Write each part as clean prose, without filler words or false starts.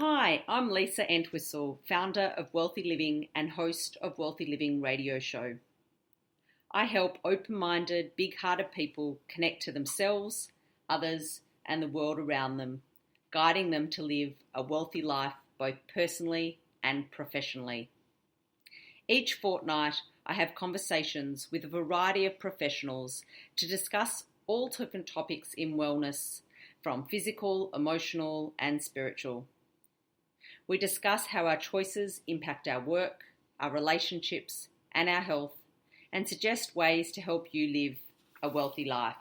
Hi, I'm Lisa Entwistle, founder of Wellthy Living and host of Wellthy Living radio show. I help open-minded, big-hearted people connect to themselves, others, and the world around them, guiding them to live a wealthy life both personally and professionally. Each fortnight, I have conversations with a variety of professionals to discuss all different topics in wellness, from physical, emotional, and spiritual. We discuss how our choices impact our work, our relationships, and our health, and suggest ways to help you live a wealthy life.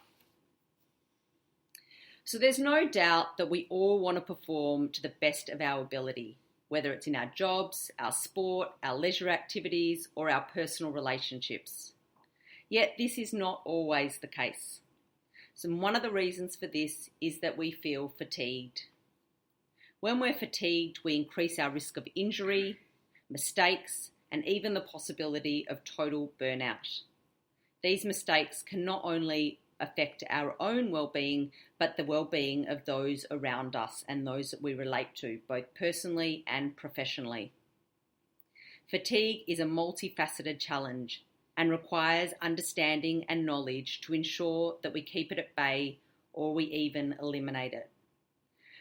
So there's no doubt that we all want to perform to the best of our ability, whether it's in our jobs, our sport, our leisure activities, or our personal relationships. Yet this is not always the case. So one of the reasons for this is that we feel fatigued. When we're fatigued, we increase our risk of injury, mistakes, and even the possibility of total burnout. These mistakes can not only affect our own well-being, but the well-being of those around us and those that we relate to, both personally and professionally. Fatigue is a multifaceted challenge and requires understanding and knowledge to ensure that we keep it at bay or we even eliminate it.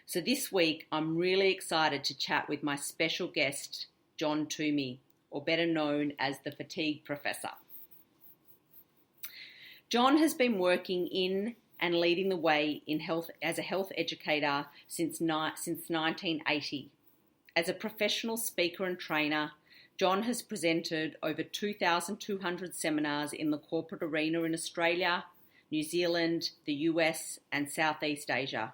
So this week, I'm really excited to chat with my special guest, John Toomey, or better known as the Fatigue Professor. John has been working in and leading the way in health as a health educator since 1980. As a professional speaker and trainer, John has presented over 2,200 seminars in the corporate arena in Australia, New Zealand, the US, and Southeast Asia.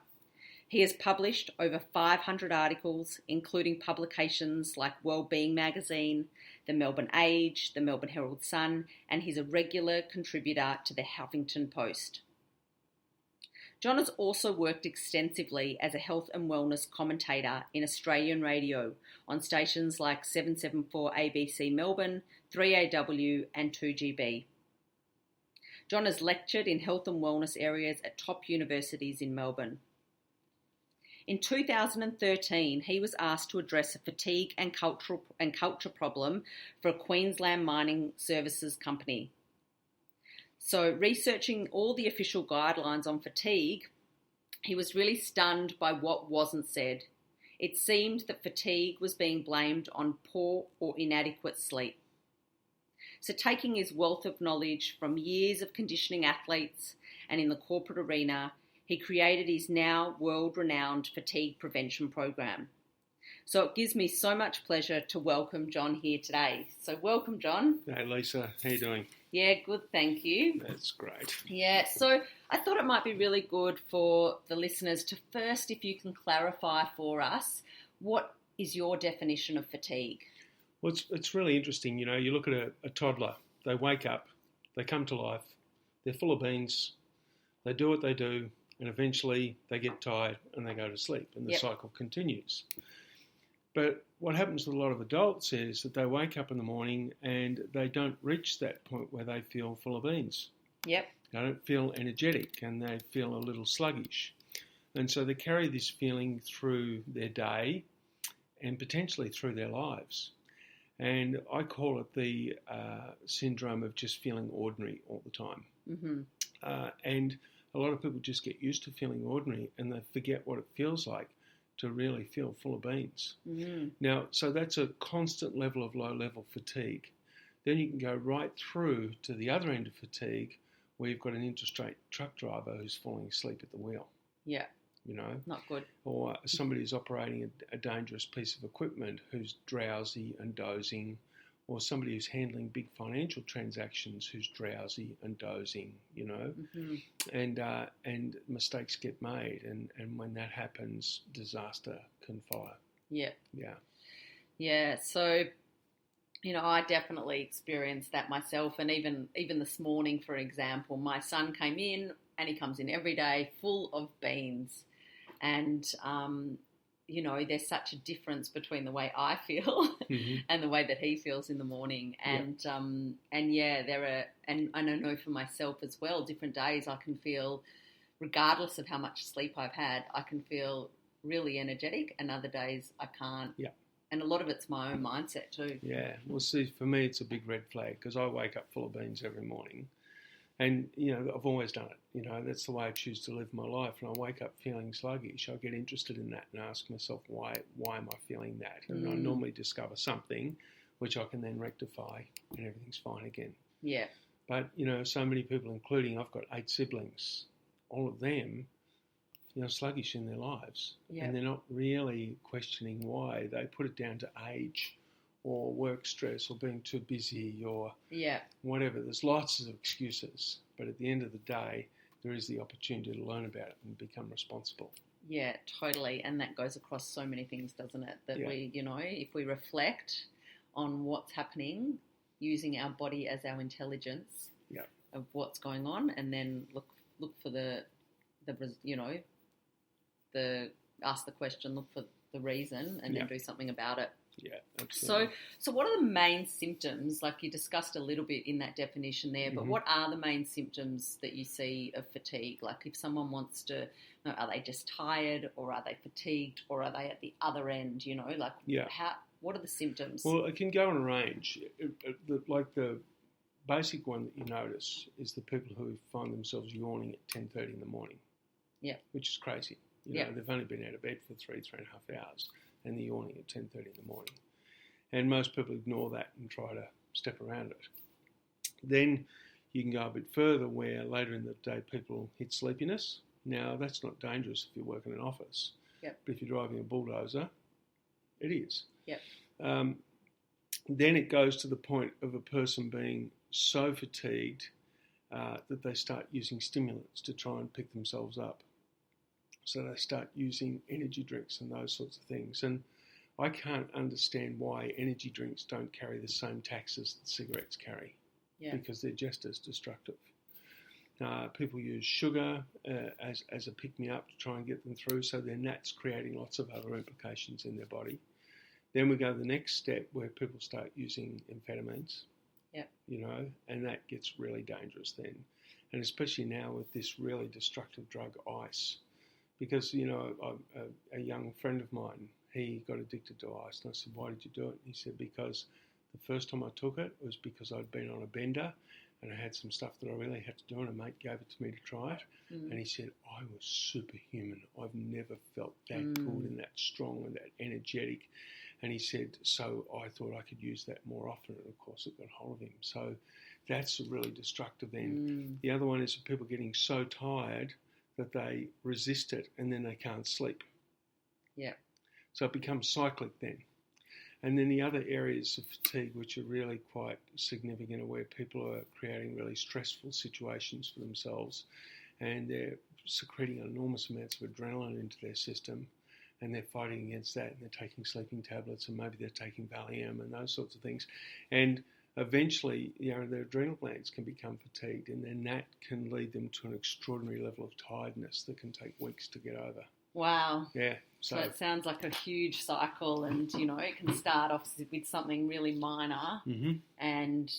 He has published over 500 articles, including publications like Wellbeing Magazine, the Melbourne Age, the Melbourne Herald Sun, and he's a regular contributor to the Huffington Post. John has also worked extensively as a health and wellness commentator in Australian radio on stations like 774 ABC Melbourne, 3AW and 2GB. John has lectured in health and wellness areas at top universities in Melbourne. In 2013, he was asked to address a fatigue and culture problem for a Queensland mining services company. So, researching all the official guidelines on fatigue, he was really stunned by what wasn't said. It seemed that fatigue was being blamed on poor or inadequate sleep. So, taking his wealth of knowledge from years of conditioning athletes and in the corporate arena, he created his now world-renowned fatigue prevention program. So it gives me so much pleasure to welcome John here today. So welcome, John. Hey, Lisa. How you doing? Yeah, good, thank you. That's great. Yeah, so I thought it might be really good for the listeners to first, if you can clarify for us, what is your definition of fatigue? Well, it's really interesting. You know, you look at a toddler. They wake up, they come to life, they're full of beans, they do what they do, and eventually they get tired and they go to sleep and the cycle continues. But what happens with a lot of adults is that they wake up in the morning and they don't reach that point where they feel full of beans. Yep. They don't feel energetic and they feel a little sluggish. And so they carry this feeling through their day and potentially through their lives. And I call it the syndrome of just feeling ordinary all the time. Mm-hmm. And a lot of people just get used to feeling ordinary and they forget what it feels like to really feel full of beans. Mm-hmm. Now, so that's a constant level of low-level fatigue. Then you can go right through to the other end of fatigue where you've got an interstate truck driver who's falling asleep at the wheel. Yeah. You know? Not good. Or somebody who's operating a dangerous piece of equipment who's drowsy and dozing, or somebody who's handling big financial transactions who's drowsy and dozing, you know, and mistakes get made, and when that happens, disaster can follow. Yeah. Yeah. Yeah. So, you know, I definitely experienced that myself, and even this morning, for example, my son came in, and he comes in every day full of beans, and you know, there's such a difference between the way I feel and the way that he feels in the morning. And there are, and I know for myself as well, different days I can feel, regardless of how much sleep I've had, I can feel really energetic, and other days I can't. Yeah. And a lot of it's my own mindset too. Yeah. Well, see, for me, it's a big red flag because I wake up full of beans every morning. And, I've always done it. That's the way I choose to live my life. And I wake up feeling sluggish. I get interested in that and ask myself, why am I feeling that? And I normally discover something which I can then rectify and everything's fine again. Yeah. But, so many people, including I've got 8 siblings, all of them, sluggish in their lives. Yeah. And they're not really questioning why. They put it down to age or work stress or being too busy or whatever. There's lots of excuses. But at the end of the day, there is the opportunity to learn about it and become responsible. Yeah, totally. And that goes across so many things, doesn't it? That we, if we reflect on what's happening, using our body as our intelligence of what's going on, and then look for ask the question, look for the reason, and then do something about it. Yeah, absolutely. So what are the main symptoms? Like you discussed a little bit in that definition there, but what are the main symptoms that you see of fatigue? Like if someone wants to know, are they just tired, or are they fatigued, or are they at the other end? What are the symptoms? Well, it can go on a range. Like the basic one that you notice is the people who find themselves yawning at 10:30 in the morning. Yeah, which is crazy. They've only been out of bed for 3.5 hours. And they're yawning at 10:30 in the morning. And most people ignore that and try to step around it. Then you can go a bit further where later in the day people hit sleepiness. Now, that's not dangerous if you work in an office. Yep. But if you're driving a bulldozer, it is. Yep. Then it goes to the point of a person being so fatigued that they start using stimulants to try and pick themselves up. So they start using energy drinks and those sorts of things. And I can't understand why energy drinks don't carry the same taxes that cigarettes carry, because they're just as destructive. People use sugar as a pick-me-up to try and get them through, so then that's creating lots of other implications in their body. Then we go to the next step where people start using amphetamines, and that gets really dangerous then. And especially now with this really destructive drug, ice. Because, a young friend of mine, he got addicted to ice. And I said, why did you do it? And he said, because the first time I took it was because I'd been on a bender and I had some stuff that I really had to do, and a mate gave it to me to try it. And he said, I was superhuman. I've never felt that good and that strong and that energetic. And he said, so I thought I could use that more often. And, of course, it got hold of him. So that's a really destructive end. The other one is people getting so tired that they resist it and then they can't sleep. Yeah. So it becomes cyclic then. And then the other areas of fatigue which are really quite significant are where people are creating really stressful situations for themselves, and they're secreting enormous amounts of adrenaline into their system, and they're fighting against that, and they're taking sleeping tablets, and maybe they're taking Valium and those sorts of things. And eventually, their adrenal glands can become fatigued, and then that can lead them to an extraordinary level of tiredness that can take weeks to get over. Wow. Yeah. So it sounds like a huge cycle, and, it can start off with something really minor, and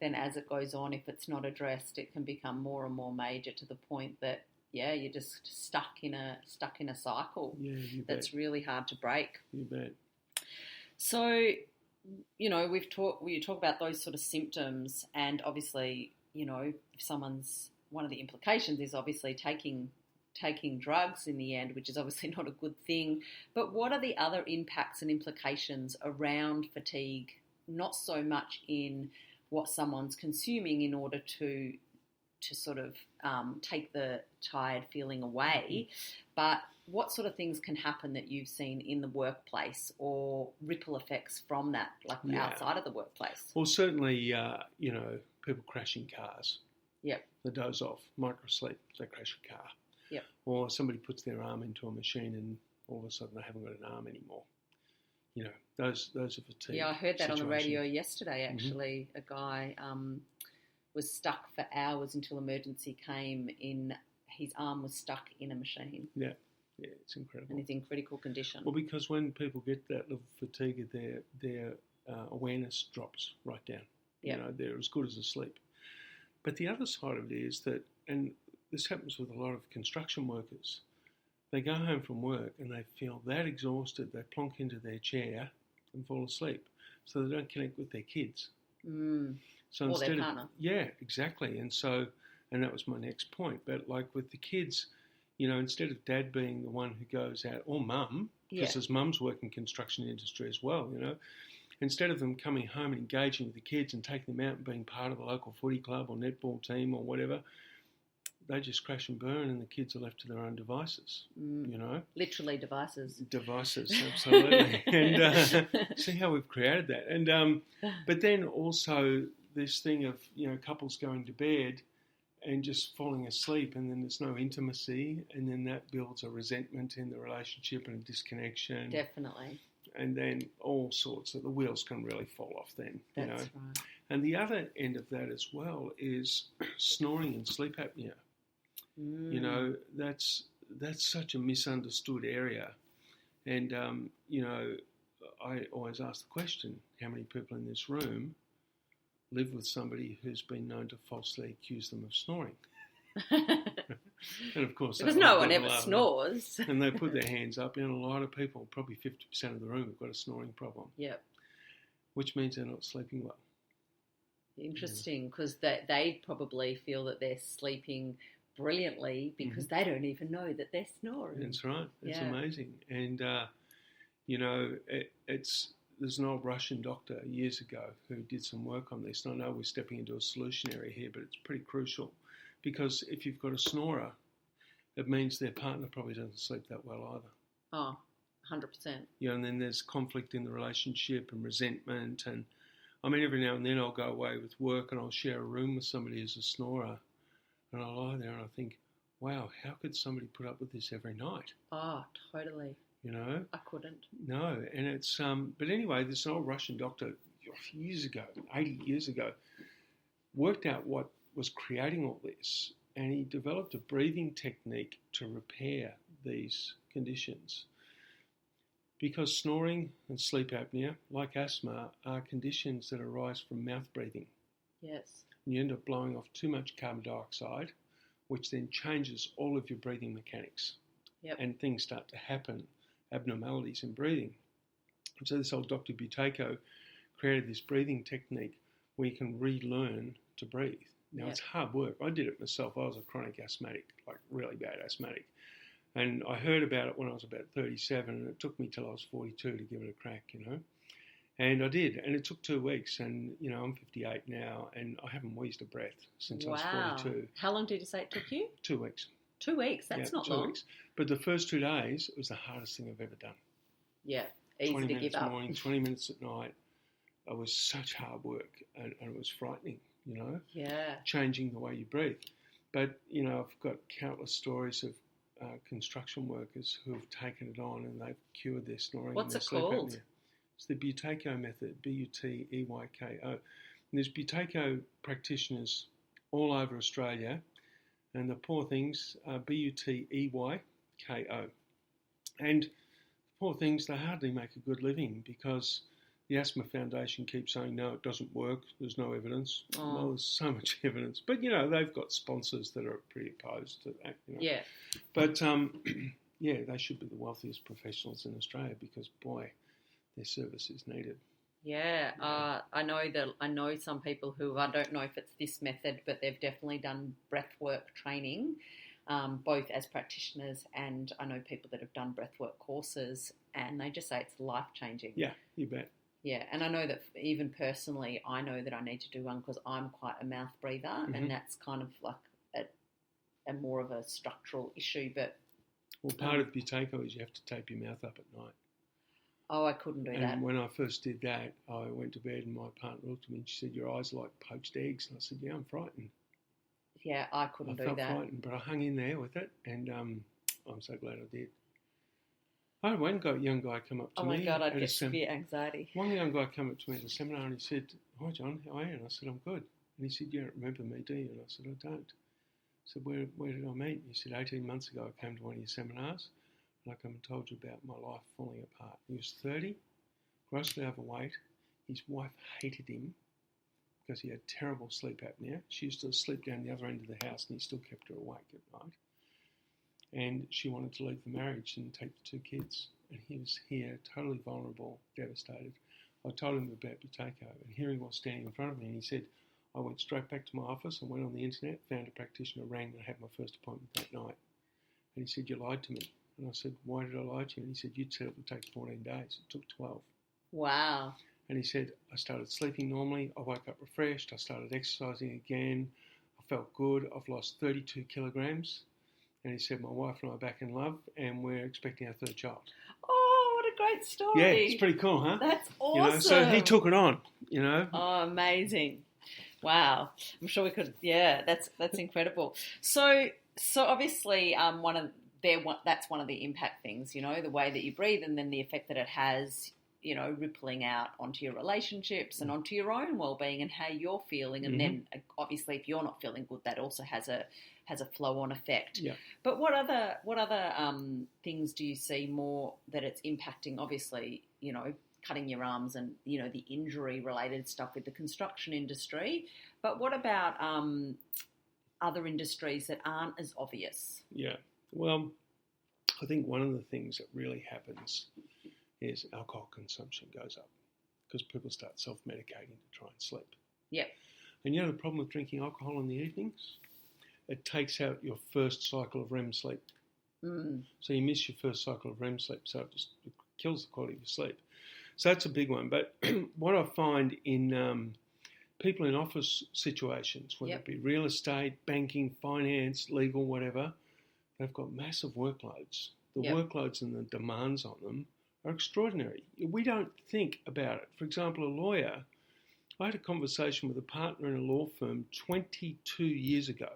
then as it goes on, if it's not addressed, it can become more and more major to the point that, you're just stuck in a cycle that's really hard to break. You bet. So, we talk about those sort of symptoms, and obviously, if someone's, one of the implications is obviously taking drugs in the end, which is obviously not a good thing. But what are the other impacts and implications around fatigue? Not so much in what someone's consuming in order to sort of take the tired feeling away, but what sort of things can happen that you've seen in the workplace, or ripple effects from that, like outside of the workplace? Well, certainly, people crashing cars. Yep. They doze off, microsleep, they crash a car. Yep. Or somebody puts their arm into a machine and all of a sudden they haven't got an arm anymore. Those are fatigue. Yeah, I heard that on the radio yesterday, actually. A guy was stuck for hours until emergency came in. His arm was stuck in a machine. Yeah, it's incredible. And he's in critical condition. Well, because when people get that level of fatigue, their awareness drops right down. Yep. They're as good as asleep. But the other side of it is that, and this happens with a lot of construction workers, They go home from work and they feel that exhausted, they plonk into their chair and fall asleep. So they don't connect with their kids. So or their partner. Yeah, exactly. And that was my next point. But like with the kids, instead of dad being the one who goes out, or mum, because his mum's working construction industry as well, instead of them coming home and engaging with the kids and taking them out and being part of the local footy club or netball team or whatever, they just crash and burn and the kids are left to their own devices, Literally devices. Devices, absolutely. And see how we've created that. And but then also this thing of, couples going to bed and just falling asleep, and then there's no intimacy, and then that builds a resentment in the relationship and a disconnection. Definitely. And then all sorts of the wheels can really fall off then. That's right. And the other end of that as well is snoring and sleep apnea. That's such a misunderstood area. And, I always ask the question, how many people in this room live with somebody who's been known to falsely accuse them of snoring? And of course, because no one ever snores. And they put their hands up, and a lot of people, probably 50% of the room, have got a snoring problem. Yep. Which means they're not sleeping well. Interesting, because they probably feel that they're sleeping brilliantly because they don't even know that they're snoring. That's right. It's amazing. And, there's an old Russian doctor years ago who did some work on this. And I know we're stepping into a solution area here, but it's pretty crucial. Because if you've got a snorer, it means their partner probably doesn't sleep that well either. Oh, 100%. And then there's conflict in the relationship and resentment. And I mean, every now and then I'll go away with work and I'll share a room with somebody who's a snorer. And I lie there and I think, wow, how could somebody put up with this every night? Oh, totally. I couldn't. No, and it's, but anyway, this old Russian doctor years ago, 80 years ago, worked out what was creating all this, and he developed a breathing technique to repair these conditions. Because snoring and sleep apnea, like asthma, are conditions that arise from mouth breathing. Yes. And you end up blowing off too much carbon dioxide, which then changes all of your breathing mechanics. Yep. And things start to happen, abnormalities in breathing. And so this old Dr. Buteyko created this breathing technique where you can relearn to breathe. Now, It's hard work. I did it myself. I was a chronic asthmatic, like really bad asthmatic. And I heard about it when I was about 37, and it took me till I was 42 to give it a crack, And I did, and it took 2 weeks, and, I'm 58 now, and I haven't wheezed a breath since I was 42. How long did you say it took you? 2 weeks. 2 weeks? That's not 2 long. weeks. But the first 2 days, it was the hardest thing I've ever done. Yeah, easy 20 to minutes give up. morning, 20 minutes at night. It was such hard work, and it was frightening, Yeah. changing the way you breathe. But, I've got countless stories of construction workers who have taken it on and they've cured their snoring and their sleep apnea. It's the Buteyko method, Buteyko. And there's Buteyko practitioners all over Australia, and the poor things are Buteyko. And the poor things, they hardly make a good living because the Asthma Foundation keeps saying, no, it doesn't work, there's no evidence. Oh. Well, there's so much evidence. But, they've got sponsors that are pretty opposed to that. Yeah. But, they should be the wealthiest professionals in Australia because, boy, their service is needed. Yeah. I know some people who, I don't know if it's this method, but they've definitely done breathwork training, both as practitioners, and I know people that have done breathwork courses, and they just say it's life-changing. Yeah, you bet. Yeah, and I know that even personally, I know that I need to do one because I'm quite a mouth breather, and that's kind of like a more of a structural issue. But part of Buteyko is you have to tape your mouth up at night. Oh, I couldn't do that. And when I first did that, I went to bed and my partner looked at me and she said, your eyes are like poached eggs. And I said, yeah, I'm frightened. Yeah, I couldn't do that. I felt frightened, but I hung in there with it, and I'm so glad I did. I had one young guy come up to me. Oh my God, I'd get severe anxiety. One young guy came up to me at a seminar and he said, hi John, how are you? And I said, I'm good. And he said, you don't remember me, do you? And I said, I don't. I said, where did I meet? And he said, 18 months ago I came to one of your seminars and I come and told you about my life falling apart. He was 30, grossly overweight. His wife hated him because he had terrible sleep apnea. She used to sleep down the other end of the house and he still kept her awake at night. and she wanted to leave the marriage and take the 2 kids. And he was here, totally vulnerable, devastated. I told him about the takeover, and here he was standing in front of me, and he said, I went straight back to my office and went on the internet, found a practitioner, rang, and had my first appointment that night. And he said, you lied to me. And I said, why did I lie to you? And he said, you'd said it would take 14 days. It took 12. Wow. And he said, I started sleeping normally. I woke up refreshed. I started exercising again. I felt good. I've lost 32 kilograms. And he said, my wife and I are back in love, and we're expecting our 3rd child. Oh, what a great story. Yeah, it's pretty cool, huh? That's awesome. So he took it on, Oh, amazing. Wow. I'm sure we could, that's incredible. So obviously that's one of the impact things, the way that you breathe and then the effect that it has, rippling out onto your relationships and onto your own well-being and how you're feeling. And then obviously if you're not feeling good, that also has a flow-on effect. Yeah. But what other things do you see more that it's impacting? Obviously, cutting your arms and, the injury-related stuff with the construction industry. But what about other industries that aren't as obvious? Yeah. Well, I think one of the things that really happens is alcohol consumption goes up because people start self-medicating to try and sleep. Yep. And the problem with drinking alcohol in the evenings? It takes out your first cycle of REM sleep. So you miss your first cycle of REM sleep, so it kills the quality of your sleep. So that's a big one. But what I find in people in office situations, whether it be real estate, banking, finance, legal, whatever, they've got massive workloads. The workloads and the demands on them are extraordinary. We don't think about it. For example, a lawyer, I had a conversation with a partner in a law firm 22 years ago,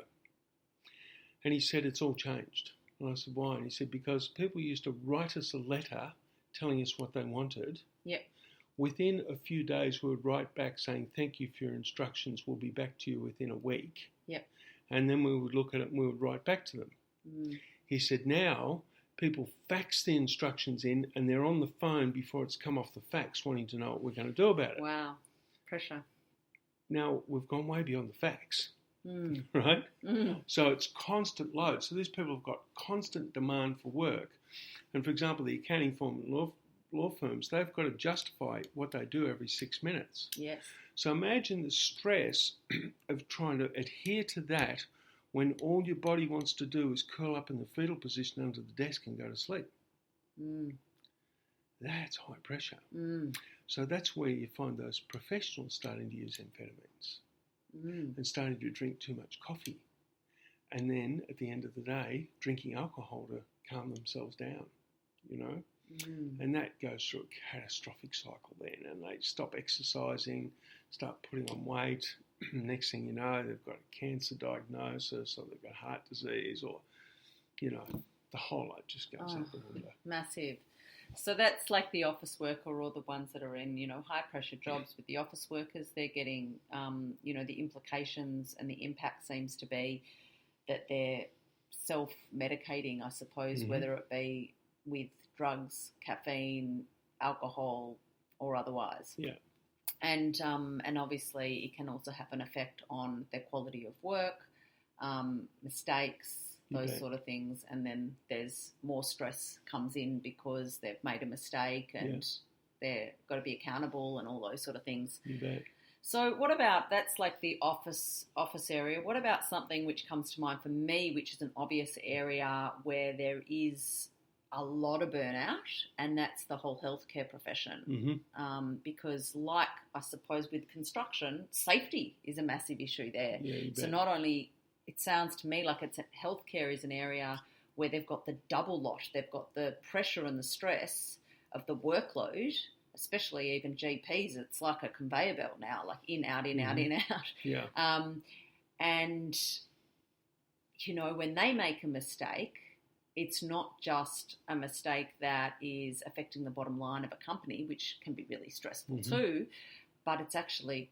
and he said it's all changed. And I said, why? And he said, because people used to write us a letter telling us what they wanted. Yep. Within a few days, we would write back saying, thank you for your instructions. We'll be back to you within a week. Yep. And then we would look at it and we would write back to them. He said, now people fax the instructions in and they're on the phone before it's come off the fax wanting to know what we're going to do about it. Wow. Pressure. Now, we've gone way beyond the fax, right? So it's constant load. So these people have got constant demand for work. And for example, the accounting firm and law firms, they've got to justify what they do every 6 minutes. Yes. So imagine the stress of trying to adhere to that when all your body wants to do is curl up in the fetal position under the desk and go to sleep. That's high pressure. So that's where you find those professionals starting to use amphetamines and starting to drink too much coffee. And then at the end of the day, drinking alcohol to calm themselves down, And that goes through a catastrophic cycle then. And they stop exercising, start putting on weight. Next thing you know, they've got a cancer diagnosis or they've got heart disease or, the whole lot just goes out the window. Massive. So that's like the office worker or the ones that are in, high pressure jobs with the office workers. They're getting, the implications and the impact seems to be that they're self-medicating, I suppose, whether it be with drugs, caffeine, alcohol, or otherwise. Yeah. And obviously it can also have an effect on their quality of work, mistakes, those sort of things. And then there's more stress comes in because they've made a mistake and they've got to be accountable and all those sort of things. You bet. So what about, that's like the office area. What about something which comes to mind for me, which is an obvious area where there is a lot of burnout, and that's the whole healthcare profession. Because like, I suppose with construction, safety is a massive issue there. Yeah, you bet. So not only, it sounds to me like healthcare is an area where they've got the double lot. They've got the pressure and the stress of the workload, especially even GPs. It's like a conveyor belt now, like in, out, in, out, in, out. Yeah. And, when they make a mistake, it's not just a mistake that is affecting the bottom line of a company, which can be really stressful too, but it's actually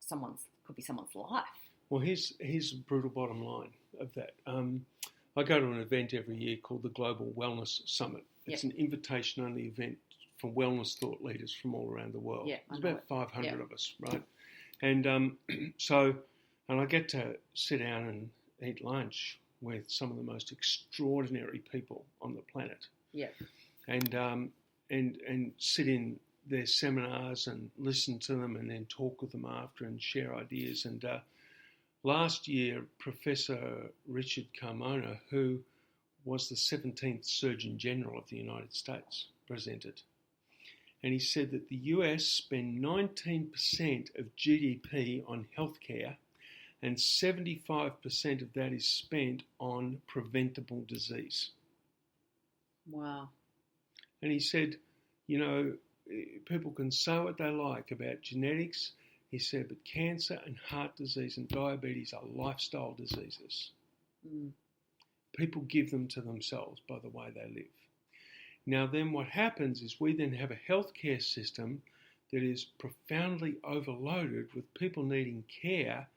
could be someone's life. Well, here's a brutal bottom line of that. I go to an event every year called the Global Wellness Summit. It's an invitation-only event for wellness thought leaders from all around the world. Yeah, There's about 500 of us, right? And and I get to sit down and eat lunch with some of the most extraordinary people on the planet. Yeah. And sit in their seminars and listen to them and then talk with them after and share ideas. And last year, Professor Richard Carmona, who was the 17th Surgeon General of the United States, presented. And he said that the US spend 19% of GDP on healthcare, and 75% of that is spent on preventable disease. Wow. And he said, you know, people can say what they like about genetics. He said, but cancer and heart disease and diabetes are lifestyle diseases. Mm. People give them to themselves by the way they live. Now then what happens is we then have a healthcare system that is profoundly overloaded with people needing care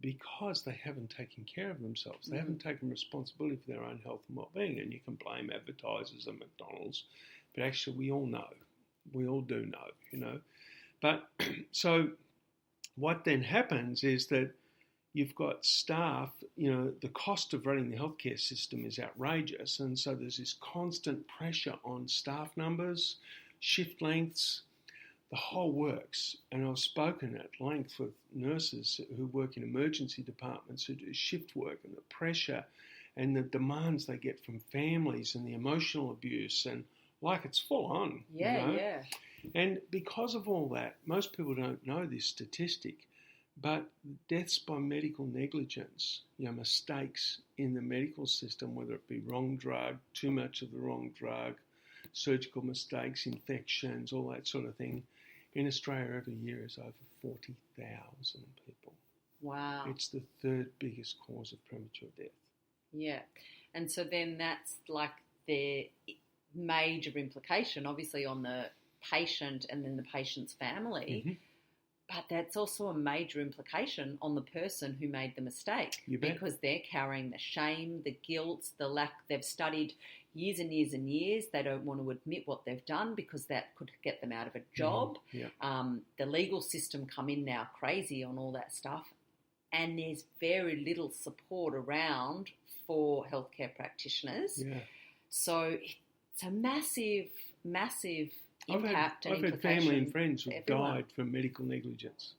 because they haven't taken care of themselves. They haven't taken responsibility for their own health and well-being. And you can blame advertisers and McDonald's, but actually we all know. We all do know, you know. But so what then happens is that you've got staff, you know, the cost of running the healthcare system is outrageous. And so there's this constant pressure on staff numbers, shift lengths, the whole works. And I've spoken at length with nurses who work in emergency departments who do shift work, and the pressure and the demands they get from families and the emotional abuse, and like it's full on. Yeah, you know? yeah. And because of all that, most people don't know this statistic, but deaths by medical negligence, you know, mistakes in the medical system, whether it be wrong drug, too much of the wrong drug, surgical mistakes, infections, all that sort of thing, in Australia every year is over 40,000 people. Wow. It's the third biggest cause of premature death. Yeah. And so then that's like the major implication, obviously, on the patient and then the patient's family. Mm-hmm. But that's also a major implication on the person who made the mistake, You bet. because they're carrying the shame, the guilt, the lack. They've studied years and years and years. They don't want to admit what they've done because that could get them out of a job. Yeah. The legal system come in now crazy on all that stuff, and there's very little support around for healthcare practitioners. Yeah. So it's a massive, massive impact. I've had family and friends who died from medical negligence.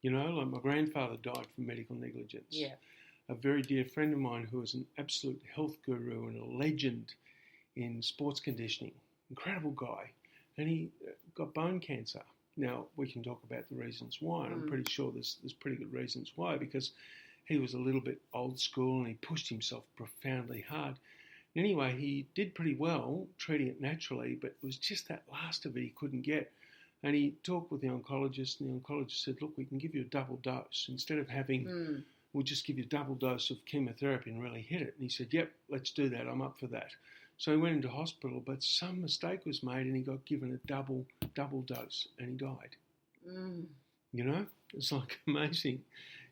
You know, like my grandfather died from medical negligence. Yeah. A very dear friend of mine who was an absolute health guru and a legend in sports conditioning, incredible guy, and he got bone cancer. Now, we can talk about the reasons why, and I'm pretty sure there's pretty good reasons why, because he was a little bit old school and he pushed himself profoundly hard. Anyway, he did pretty well treating it naturally, but it was just that last of it he couldn't get. And he talked with the oncologist, and the oncologist said, look, we can give you a double dose. Instead of having, we'll just give you a double dose of chemotherapy and really hit it. And he said, yep, let's do that. I'm up for that. So he went into hospital, but some mistake was made and he got given a double dose and he died. You know, it's like amazing,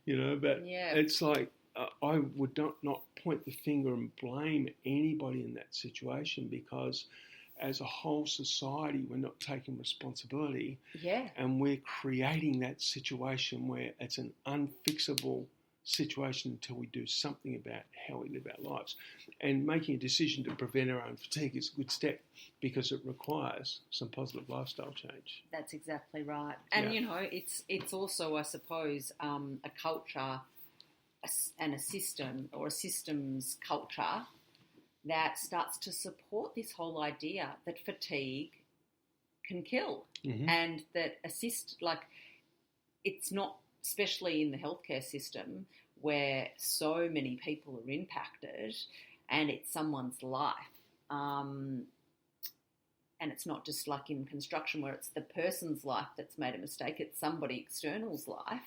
you know, but it's like, I would not point the finger and blame anybody in that situation, because as a whole society, we're not taking responsibility. Yeah. And we're creating that situation where it's an unfixable situation until we do something about how we live our lives. And making a decision to prevent our own fatigue is a good step, because it requires some positive lifestyle change. That's exactly right. And, you know, it's also, I suppose, a culture and a system, or a systems culture, that starts to support this whole idea that fatigue can kill, and that it's not, especially in the healthcare system where so many people are impacted and it's someone's life. And it's not just like in construction where it's the person's life that's made a mistake, it's somebody external's life.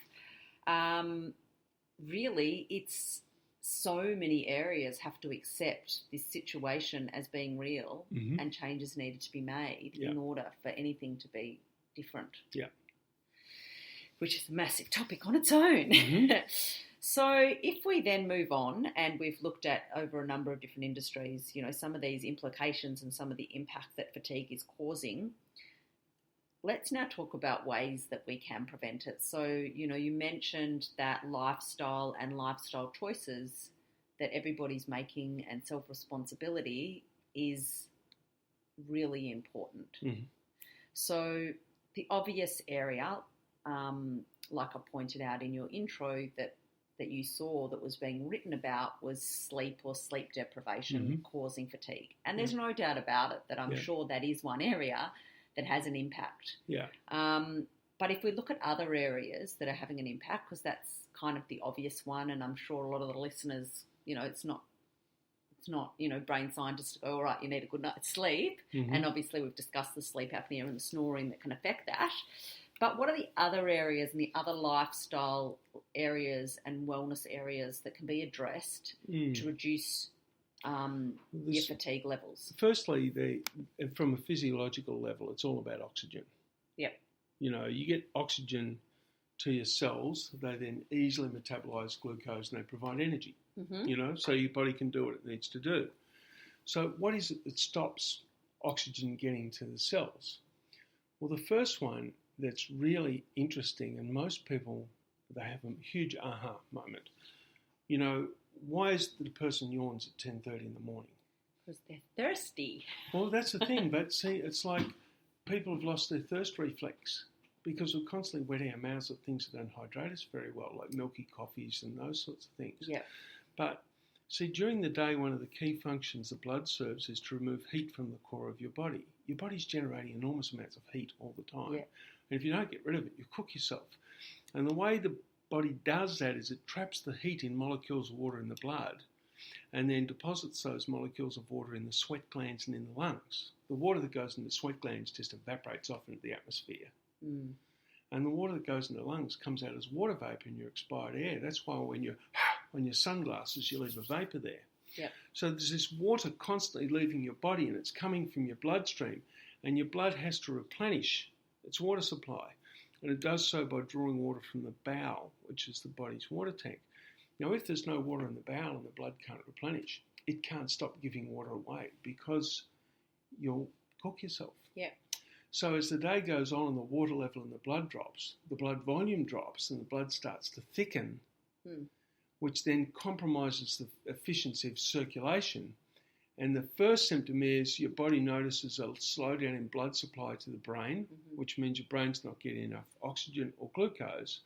Really, it's so many areas have to accept this situation as being real, and changes needed to be made in order for anything to be different. Yeah. Which is a massive topic on its own. So if we then move on, and we've looked at over a number of different industries, you know, some of these implications and some of the impact that fatigue is causing, let's now talk about ways that we can prevent it. So, you know, you mentioned that lifestyle and lifestyle choices that everybody's making and self-responsibility is really important. Mm-hmm. So the obvious area, like I pointed out in your intro, that you saw that was being written about was sleep or sleep deprivation causing fatigue. And there's no doubt about it that I'm sure that is one area that has an impact. Yeah. But if we look at other areas that are having an impact, because that's kind of the obvious one, and I'm sure a lot of the listeners, it's not, brain scientists to go, all right, you need a good night's sleep. Mm-hmm. And obviously we've discussed the sleep apnea and the snoring that can affect that. But what are the other areas and the other lifestyle areas and wellness areas that can be addressed to reduce your fatigue levels? Firstly, from a physiological level, it's all about oxygen. Yep. You get oxygen to your cells, they then easily metabolize glucose and they provide energy, so your body can do what it needs to do. So what is it that stops oxygen getting to the cells? Well, the first one that's really interesting, and most people, they have a huge aha moment. Why is the person yawns at 10:30 in the morning? Because they're thirsty. Well, that's the thing, but see, it's like people have lost their thirst reflex because we're constantly wetting our mouths at things that don't hydrate us very well, like milky coffees and those sorts of things. Yeah. But see, during the day, one of the key functions the blood serves is to remove heat from the core of your body. Your body's generating enormous amounts of heat all the time. Yeah. And if you don't get rid of it, you cook yourself. And the way the body does that is it traps the heat in molecules of water in the blood and then deposits those molecules of water in the sweat glands and in the lungs. The water that goes into the sweat glands just evaporates off into the atmosphere. Mm. And the water that goes into the lungs comes out as water vapour in your expired air. That's why when you're on your sunglasses, you leave a vapour there. Yep. So there's this water constantly leaving your body and it's coming from your bloodstream, and your blood has to replenish its water supply. And it does so by drawing water from the bowel, which is the body's water tank. Now, if there's no water in the bowel and the blood can't replenish, it can't stop giving water away because you'll cook yourself. Yeah. So as the day goes on and the water level in the blood drops, the blood volume drops and the blood starts to thicken, which then compromises the efficiency of circulation. And the first symptom is your body notices a slowdown in blood supply to the brain, which means your brain's not getting enough oxygen or glucose.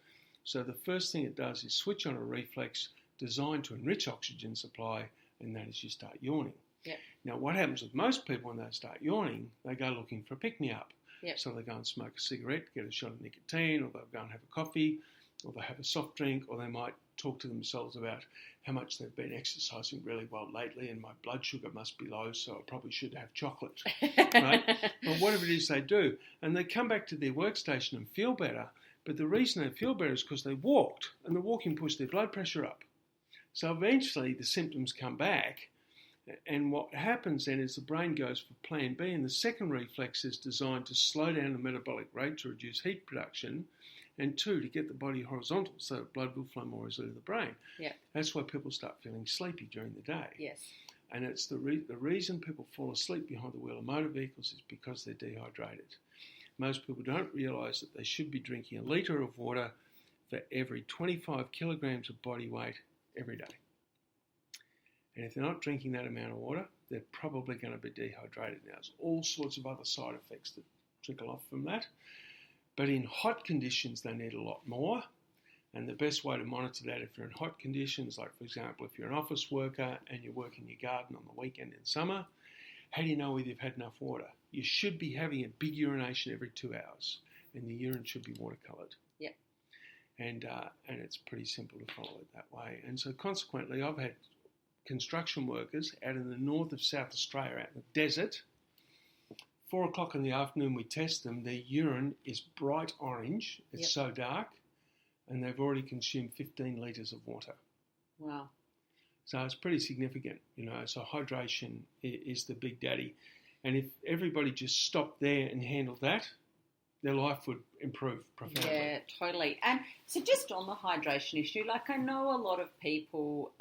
So the first thing it does is switch on a reflex designed to enrich oxygen supply, and that is you start yawning. Yep. Now, what happens with most people when they start yawning, they go looking for a pick-me-up. Yep. So they go and smoke a cigarette, get a shot of nicotine, or they'll go and have a coffee, or they'll have a soft drink, or they might talk to themselves about how much they've been exercising really well lately and my blood sugar must be low, so I probably should have chocolate, right? Or whatever it is they do. And they come back to their workstation and feel better, but the reason they feel better is because they walked, and the walking pushed their blood pressure up. So eventually the symptoms come back, and what happens then is the brain goes for plan B, and the second reflex is designed to slow down the metabolic rate to reduce heat production, and two, to get the body horizontal so that blood will flow more easily to the brain. Yeah. That's why people start feeling sleepy during the day. Yes. And it's the reason people fall asleep behind the wheel of motor vehicles is because they're dehydrated. Most people don't realise that they should be drinking a litre of water for every 25 kilograms of body weight every day. And if they're not drinking that amount of water, they're probably going to be dehydrated. Now, there's all sorts of other side effects that trickle off from that. But in hot conditions, they need a lot more. And the best way to monitor that if you're in hot conditions, like, for example, if you're an office worker and you work in your garden on the weekend in summer, how do you know whether you've had enough water? You should be having a big urination every 2 hours, and the urine should be watercoloured. Yeah. And it's pretty simple to follow it that way. And so consequently, I've had construction workers out in the north of South Australia, out in the desert. 4 o'clock in the afternoon, we test them. Their urine is bright orange. It's so dark. And they've already consumed 15 litres of water. Wow. So it's pretty significant, So hydration is the big daddy. And if everybody just stopped there and handled that, their life would improve profoundly. Yeah, totally. And so just on the hydration issue, like I know a lot of people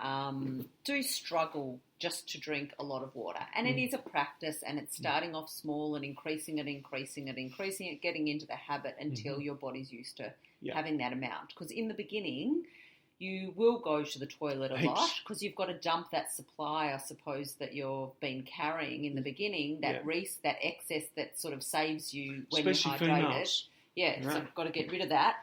do struggle just to drink a lot of water. And it is a practice, and it's starting off small and increasing it, getting into the habit until your body's used to having that amount. Because in the beginning, you will go to the toilet a Heaps. lot because you've got to dump that supply, I suppose, that you've been carrying in the beginning, that that excess that sort of saves you when especially you're hydrated. females. Yeah, so you've got to get rid of that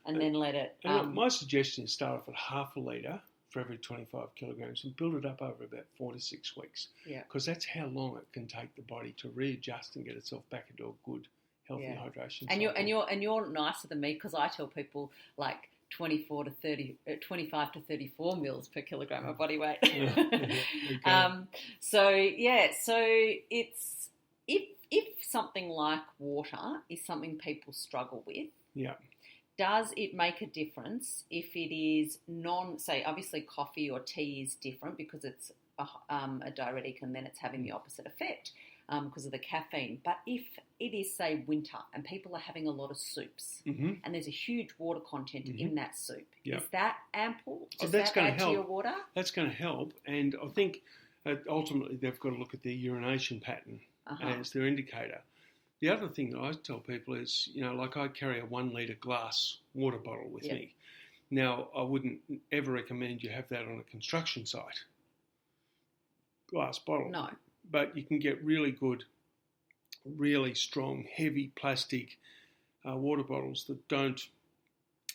and then let it... my suggestion is start off at half a litre for every 25 kilograms and build it up over about 4 to 6 weeks. Yeah. Because that's how long it can take the body to readjust and get itself back into a good, healthy hydration cycle. And you're nicer than me because I tell people like 25 to 34 mils per kilogram of body weight. So it's if something like water is something people struggle with. Yeah. Does it make a difference if it is say obviously coffee or tea is different because it's a diuretic and then it's having the opposite effect because of the caffeine. But if it is, say, winter and people are having a lot of soups and there's a huge water content in that soup, is that ample? Does that add to your water? That's going to help. And I think ultimately they've got to look at their urination pattern as their indicator. The other thing that I tell people is, like I carry a 1 litre glass water bottle with me. Now, I wouldn't ever recommend you have that on a construction site. Glass bottle. No. But you can get really good, really strong, heavy plastic water bottles that don't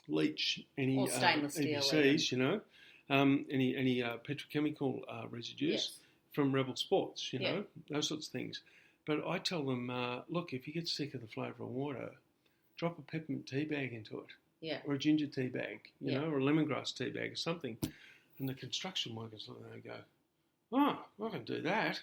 leach any or stainless steel EPCs, any petrochemical residues from Rebel Sports, those sorts of things. But I tell them, look, if you get sick of the flavour of water, drop a peppermint tea bag into it, or a ginger tea bag, or a lemongrass tea bag or something. And the construction workers look and they go, oh, I can do that.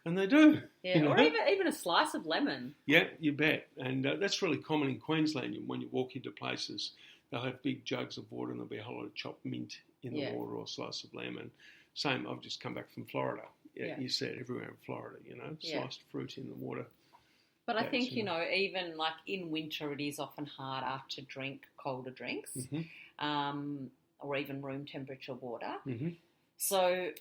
And they do. Yeah, or even a slice of lemon. Yeah, you bet. And that's really common in Queensland. When you walk into places, they'll have big jugs of water and there'll be a whole lot of chopped mint in the water or a slice of lemon. Same, I've just come back from Florida. Yeah. You see it everywhere in Florida, sliced fruit in the water. But I think, even like in winter, it is often harder to drink colder drinks or even room temperature water. So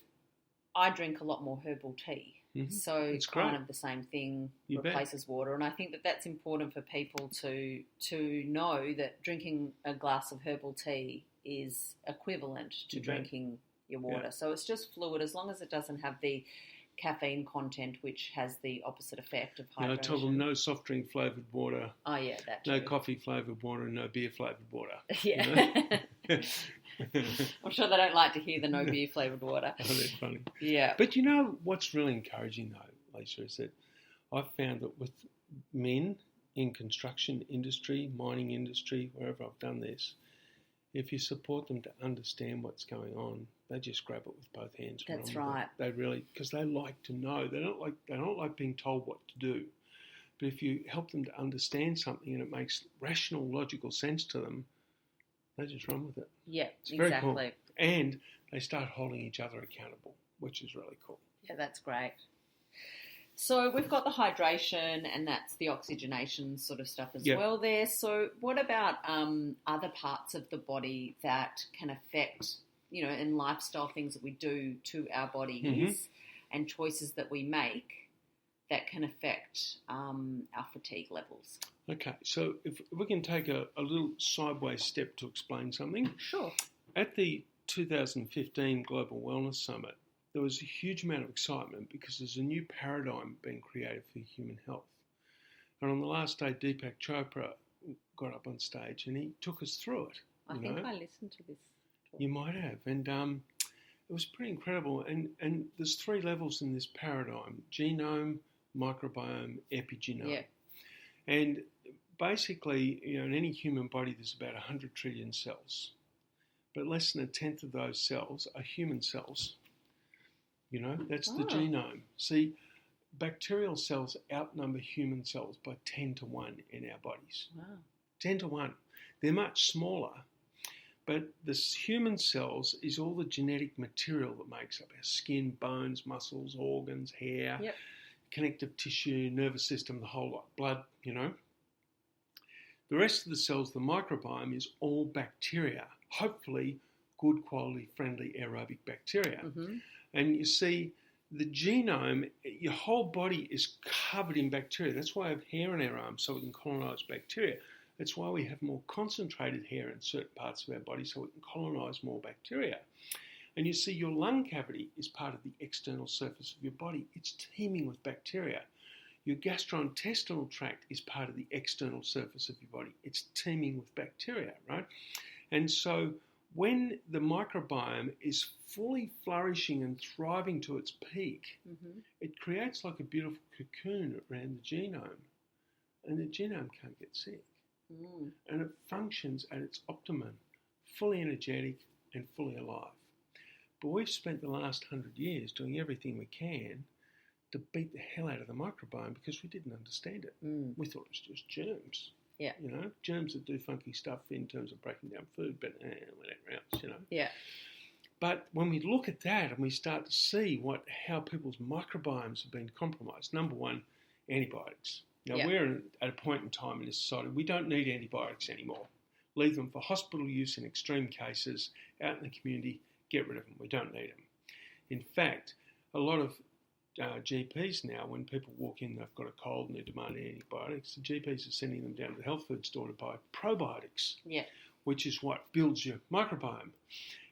I drink a lot more herbal tea. So it's kind of the same thing, replaces water. And I think that that's important for people to know that drinking a glass of herbal tea is equivalent to drinking your water. So it's just fluid as long as it doesn't have the caffeine content, which has the opposite effect of hydration. I tell them no soft drink flavoured water. Oh, yeah, that too. No coffee flavoured water and no beer flavoured water. Yeah. I'm sure they don't like to hear the no beer flavoured water. Oh, they're funny. Yeah. But what's really encouraging though, Lisa, is that I've found that with men in construction industry, mining industry, wherever I've done this, if you support them to understand what's going on, they just grab it with both hands. That's right. They really, because they like to know. They don't like being told what to do. But if you help them to understand something and it makes rational, logical sense to them, they just run with it. Yeah, it's very cool. And they start holding each other accountable, which is really cool. Yeah, that's great. So we've got the hydration and that's the oxygenation sort of stuff as well there. So what about other parts of the body that can affect, and lifestyle things that we do to our bodies and choices that we make that can affect our fatigue levels? Okay, so if we can take a little sideways step to explain something. Sure. At the 2015 Global Wellness Summit, there was a huge amount of excitement because there's a new paradigm being created for human health. And on the last day, Deepak Chopra got up on stage and he took us through it. I think I listened to this talk. You might have. And it was pretty incredible. And there's 3 levels in this paradigm: genome, microbiome, epigenome. Yeah. And basically, in any human body, there's about 100 trillion cells. But less than a tenth of those cells are human cells. That's the genome. See, bacterial cells outnumber human cells by 10 to 1 in our bodies. Wow. 10 to 1. They're much smaller. But the human cells is all the genetic material that makes up our skin, bones, muscles, organs, hair, connective tissue, nervous system, the whole lot, blood, The rest of the cells, the microbiome, is all bacteria, hopefully good quality, friendly, aerobic bacteria. And you see, the genome, your whole body is covered in bacteria. That's why I have hair on our arms, so we can colonise bacteria. It's why we have more concentrated hair in certain parts of our body so we can colonise more bacteria. And you see, your lung cavity is part of the external surface of your body. It's teeming with bacteria. Your gastrointestinal tract is part of the external surface of your body. It's teeming with bacteria, right? And so when the microbiome is fully flourishing and thriving to its peak, it creates like a beautiful cocoon around the genome. And the genome can't get sick. And it functions at its optimum, fully energetic and fully alive. But we've spent the last 100 years doing everything we can to beat the hell out of the microbiome because we didn't understand it. We thought it was just germs. Yeah. You know, germs that do funky stuff in terms of breaking down food, but whatever else, you know. Yeah. But when we look at that and we start to see how people's microbiomes have been compromised, number one, antibiotics. Now, we're at a point in time in this society, we don't need antibiotics anymore. Leave them for hospital use in extreme cases, out in the community, get rid of them. We don't need them. In fact, a lot of GPs now, when people walk in, they've got a cold and they're demanding antibiotics, the GPs are sending them down to the health food store to buy probiotics, which is what builds your microbiome.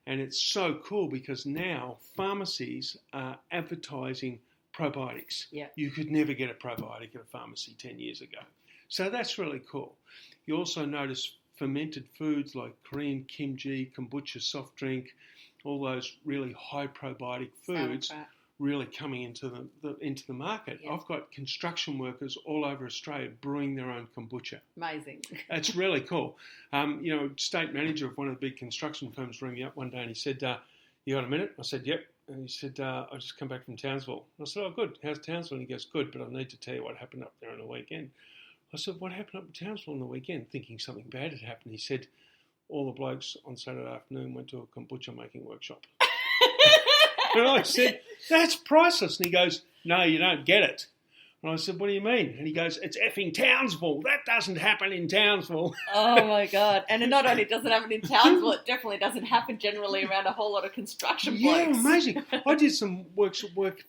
And it's so cool because now pharmacies are advertising probiotics. You could never get a probiotic at a pharmacy 10 years ago. So that's really cool. You also notice fermented foods like Korean kimchi, kombucha soft drink, all those really high probiotic foods really coming into the market. I've got construction workers all over Australia brewing their own kombucha. Amazing. It's really cool. State manager of one of the big construction firms rang me up one day and he said, you got a minute? I said, yep. And he said, I just come back from Townsville. I said, oh, good. How's Townsville? And he goes, good, but I need to tell you what happened up there on the weekend. I said, what happened up in Townsville on the weekend? Thinking something bad had happened. He said, all the blokes on Saturday afternoon went to a kombucha making workshop. And I said, that's priceless. And he goes, no, you don't get it. And I said, what do you mean? And he goes, it's effing Townsville. That doesn't happen in Townsville. Oh, my God. And not only does it happen in Townsville, it definitely doesn't happen generally around a whole lot of construction blokes. Yeah, amazing. I did some work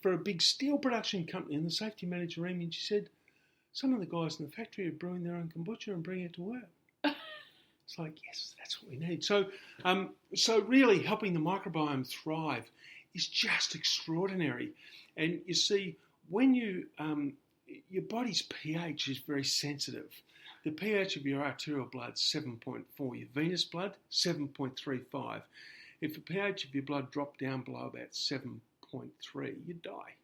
for a big steel production company, and the safety manager rang me and she said, some of the guys in the factory are brewing their own kombucha and bringing it to work. It's like, yes, that's what we need. So really helping the microbiome thrive is just extraordinary. And you see, when your body's pH is very sensitive. The pH of your arterial blood is 7.4. Your venous blood, 7.35. If the pH of your blood dropped down below about 7.3, you'd die.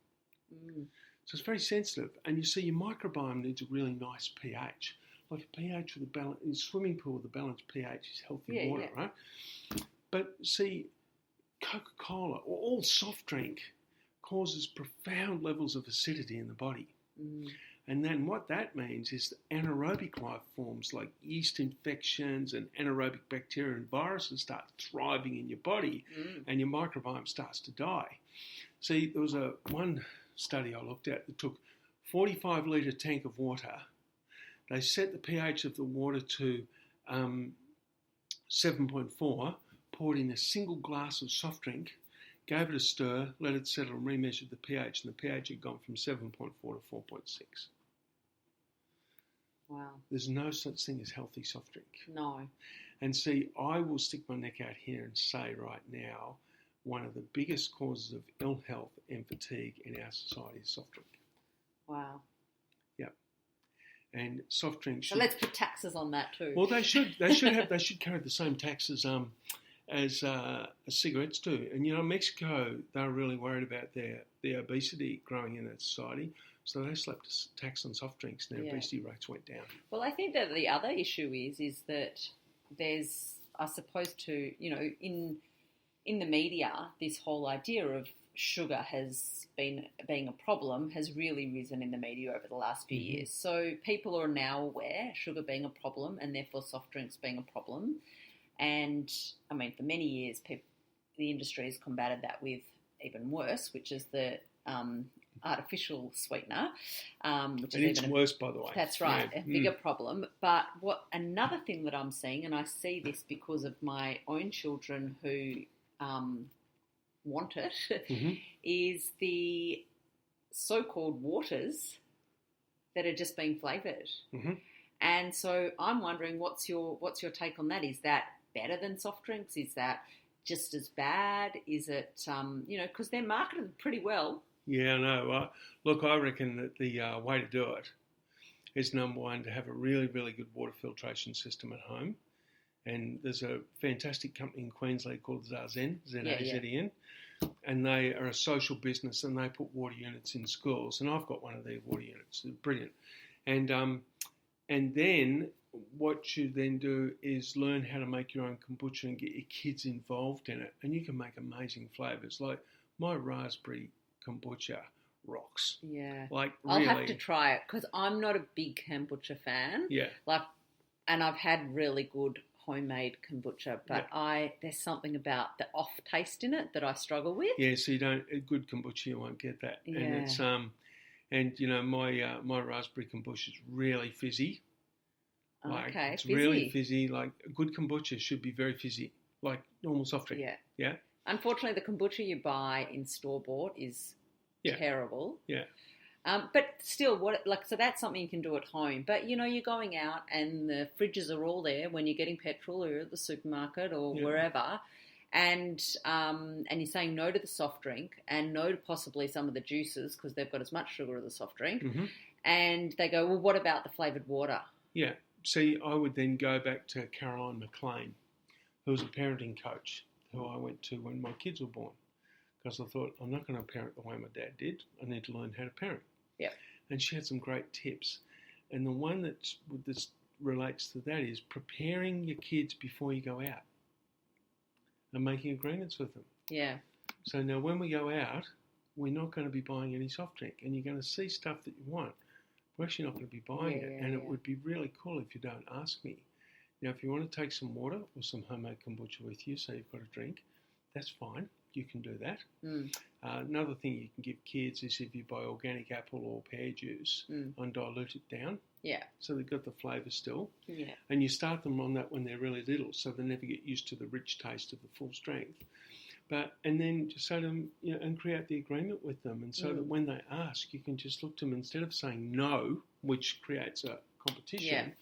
So it's very sensitive. And you see, your microbiome needs a really nice pH. Like a pH with a balance, in a swimming pool with a balanced pH is healthy water, right? But see, Coca-Cola or all soft drink causes profound levels of acidity in the body. And then what that means is that anaerobic life forms like yeast infections and anaerobic bacteria and viruses start thriving in your body and your microbiome starts to die. See, there was one study I looked at that took 45-litre tank of water. They set the pH of the water to 7.4, poured in a single glass of soft drink, gave it a stir, let it settle and remeasured the pH, and the pH had gone from 7.4 to 4.6. Wow. There's no such thing as healthy soft drink. No. And see, I will stick my neck out here and say right now, one of the biggest causes of ill health and fatigue in our society is soft drink. Wow. Yep. And soft drinks. So let's put taxes on that too. Well, they should carry the same taxes as cigarettes do. And Mexico, they're really worried about the obesity growing in that society. So they slapped a tax on soft drinks and their obesity rates went down. Well, I think that the other issue is that there's, I suppose, in the media, this whole idea of sugar being a problem has really risen in the media over the last few years. So people are now aware sugar being a problem and therefore soft drinks being a problem. And I mean, for many years, the industry has combated that with even worse, which is the artificial sweetener, which is it's worse, by the way. That's right, a bigger problem. But another thing that I'm seeing, and I see this because of my own children who want it, is the so-called waters that are just being flavoured. And so I'm wondering, what's your take on that? Is that better than soft drinks? Is that just as bad? Is it, because they're marketed pretty well. Yeah, no. Look, I reckon that the way to do it is, number one, to have a really, really good water filtration system at home. And there's a fantastic company in Queensland called Zazen, Z-A-Z-E-N, and they are a social business, and they put water units in schools. And I've got one of their water units. They're brilliant. And then what you then do is learn how to make your own kombucha and get your kids involved in it. And you can make amazing flavours. Like my raspberry kombucha rocks. Yeah. Like I'll have to try it because I'm not a big kombucha fan. Yeah. And I've had really good homemade kombucha, but there's something about the off taste in it that I struggle with. Yeah, so a good kombucha, you won't get that. Yeah. And it's my raspberry kombucha is really fizzy. It's fizzy. Really fizzy. Like a good kombucha should be very fizzy, like normal soft drink. Yeah. Unfortunately, the kombucha you buy in store bought is terrible. Yeah. But still, so that's something you can do at home. But you're going out and the fridges are all there when you're getting petrol or at the supermarket or wherever, and you're saying no to the soft drink and no to possibly some of the juices because they've got as much sugar as the soft drink. Mm-hmm. And they go, well, what about the flavoured water? Yeah. See, I would then go back to Caroline McLean, who was a parenting coach who I went to when my kids were born, because I thought, I'm not going to parent the way my dad did. I need to learn how to parent. Yeah. And she had some great tips. And the one that relates to that is preparing your kids before you go out and making agreements with them. Yeah. So now when we go out, we're not going to be buying any soft drink, and you're going to see stuff that you want. We're actually not going to be buying it, and it would be really cool if you don't ask me. Now, if you want to take some water or some homemade kombucha with you so you've got a drink, that's fine. You can do that. Another thing you can give kids is if you buy organic apple or pear juice and dilute it down. Yeah. So they've got the flavour still. Yeah. And you start them on that when they're really little, so they never get used to the rich taste of the full strength. And then just say to them, and create the agreement with them. And so that when they ask, you can just look to them instead of saying no, which creates a competition,